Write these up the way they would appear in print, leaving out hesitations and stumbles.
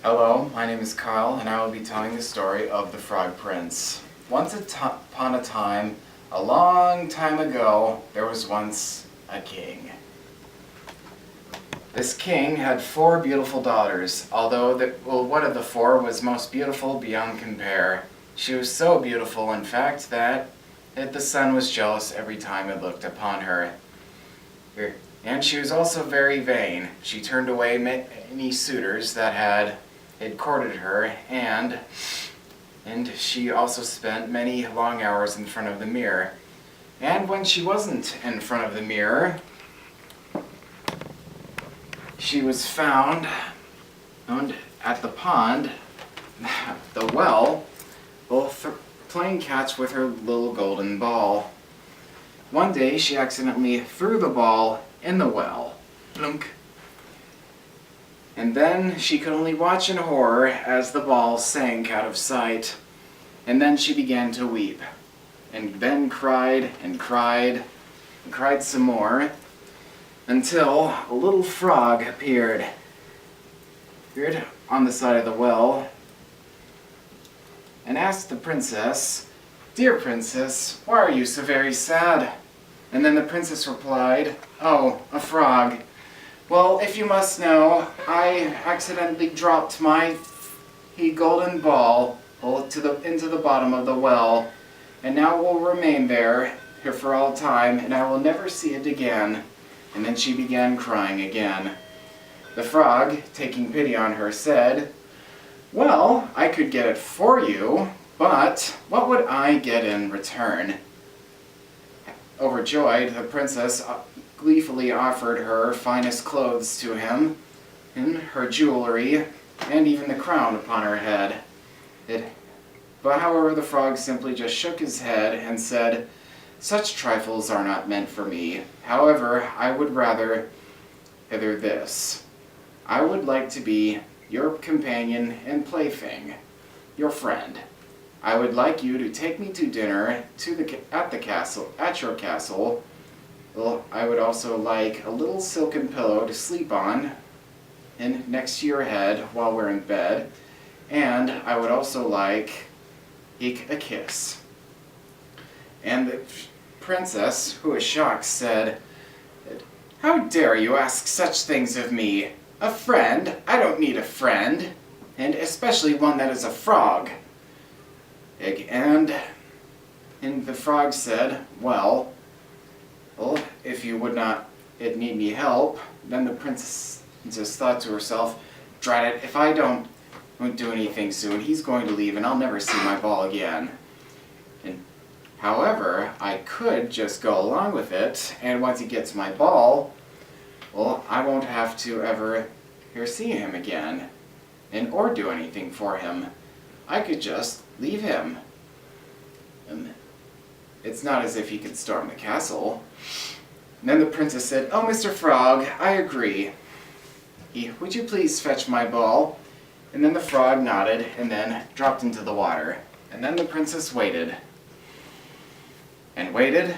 Hello, my name is Kyle, and I will be telling the story of the Frog Prince. Upon a time, a long time ago, there was once a king. This king had 4 beautiful daughters, although one of the 4 was most beautiful beyond compare. She was so beautiful, in fact, that the sun was jealous every time it looked upon her. And she was also very vain. She turned away many suitors that had courted her, and she also spent many long hours in front of the mirror. And when she wasn't in front of the mirror, she was found at the pond, the well, both playing catch with her little golden ball. One day she accidentally threw the ball in the well. Plunk. And then she could only watch in horror as the ball sank out of sight. And then she began to weep, and then cried and cried and cried some more, until a little frog appeared on the side of the well and asked the princess, "Dear princess, why are you so very sad?" And then the princess replied, "Oh, a frog. Well, if you must know, I accidentally dropped my golden ball into the bottom of the well, and now it will remain there here for all time, and I will never see it again." And then she began crying again. The frog, taking pity on her, said, "Well, I could get it for you, but what would I get in return?" Overjoyed, the princess gleefully offered her finest clothes to him, and her jewelry, and even the crown upon her head. But however, the frog simply just shook his head and said, "Such trifles are not meant for me. However, I would rather this. I would like to be your companion and plaything, your friend. I would like you to take me to dinner at your castle. Well, I would also like a little silken pillow to sleep on and next to your head while we're in bed, and I would also like a kiss." And the princess, who was shocked, said, "How dare you ask such things of me? A friend? I don't need a friend, and especially one that is a frog." And the frog said, well, if you would not need any help." Then the princess just thought to herself, "Drat it, if I don't do anything soon, he's going to leave and I'll never see my ball again. However, I could just go along with it, and once he gets my ball, I won't have to ever see him again, or do anything for him. I could just leave him. And it's not as if he could storm the castle." And then the princess said, "Oh, Mr. Frog, I agree. Would you please fetch my ball?" And then the frog nodded and then dropped into the water. And then the princess waited. And waited,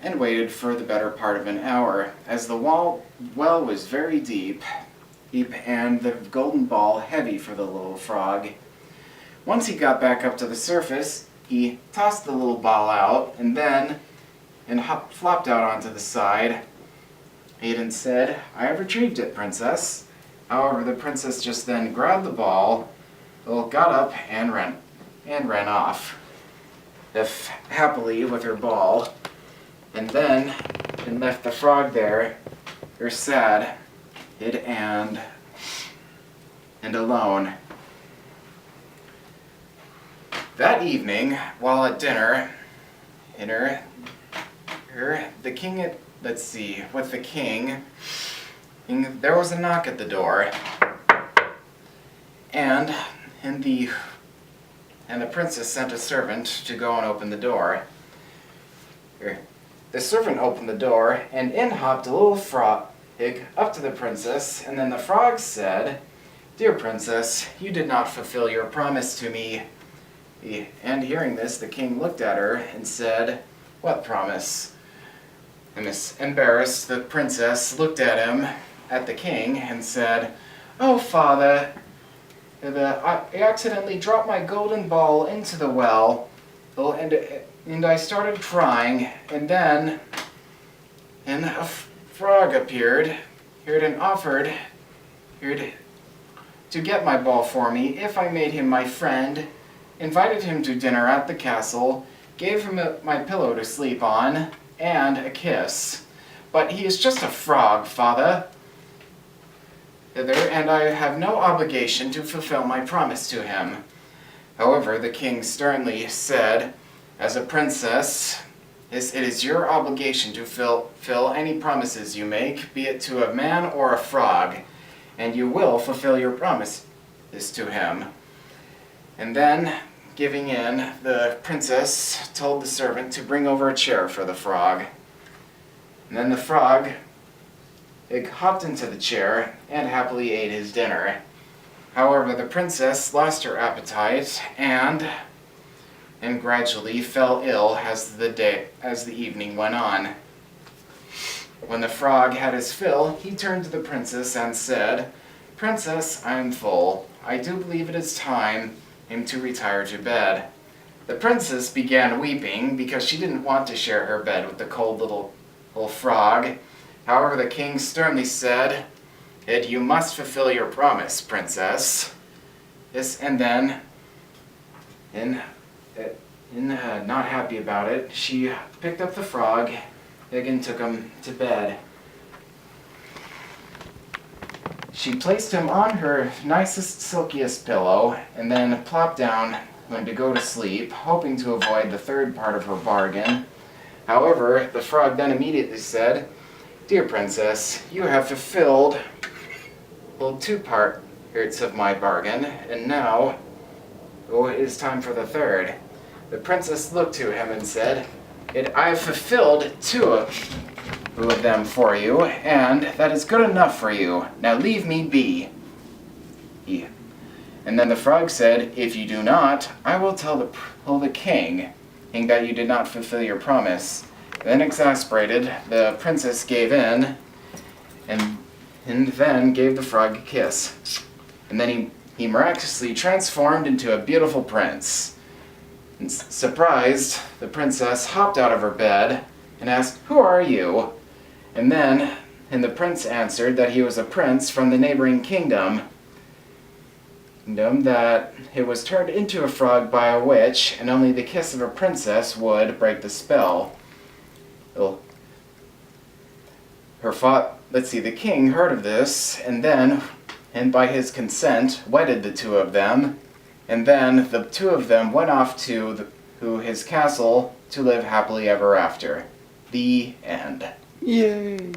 and waited for the better part of an hour, as the well was very deep, and the golden ball heavy for the little frog. Once he got back up to the surface, he tossed the little ball out, and flopped out onto the side. Aiden said, "I have retrieved it, princess." However, the princess just then grabbed the ball, got up, and ran off, happily with her ball, and left the frog there, sad, and alone. That evening, while at dinner, the king with the king, there was a knock at the door, and the princess sent a servant to go and open the door. The servant opened the door, and in hopped a little frog up to the princess, and then the frog said, "Dear princess, you did not fulfill your promise to me." And hearing this, the king looked at her and said, "What promise?" And this embarrassed, the princess looked at the king, and said, "Oh, father, I accidentally dropped my golden ball into the well, and I started crying, and then a frog appeared and offered to get my ball for me if I made him my friend, invited him to dinner at the castle, gave him my pillow to sleep on, and a kiss. But he is just a frog, father, and I have no obligation to fulfill my promise to him. However, the king sternly said, as a princess, it is your obligation to fulfill any promises you make, be it to a man or a frog, and you will fulfill your promises to him. And then, giving in, the princess told the servant to bring over a chair for the frog. And then the frog hopped into the chair and happily ate his dinner. However, the princess lost her appetite and gradually fell ill as the evening went on. When the frog had his fill, he turned to the princess and said, "Princess, I am full. I do believe it is time to retire to bed." The princess began weeping because she didn't want to share her bed with the cold little frog. However, the king sternly said, "You must fulfill your promise, princess." And then, not happy about it, she picked up the frog and took him to bed. She placed him on her nicest, silkiest pillow, and then plopped down to go to sleep, hoping to avoid the third part of her bargain. However, the frog then immediately said, "Dear princess, you have fulfilled two parts of my bargain, and now it is time for the third." The princess looked to him and said, "I have fulfilled two of them for you, and that is good enough for you. Now leave me be." And then the frog said, "If you do not, I will tell the king that you did not fulfill your promise." Then, exasperated, the princess gave in, and then gave the frog a kiss. And then he miraculously transformed into a beautiful prince. And surprised, the princess hopped out of her bed and asked, "Who are you?" And the prince answered that he was a prince from the neighboring kingdom, that it was turned into a frog by a witch, and only the kiss of a princess would break the spell. The king heard of this, and by his consent, wedded the two of them, and then the two of them went off to his castle to live happily ever after. The end. Yay!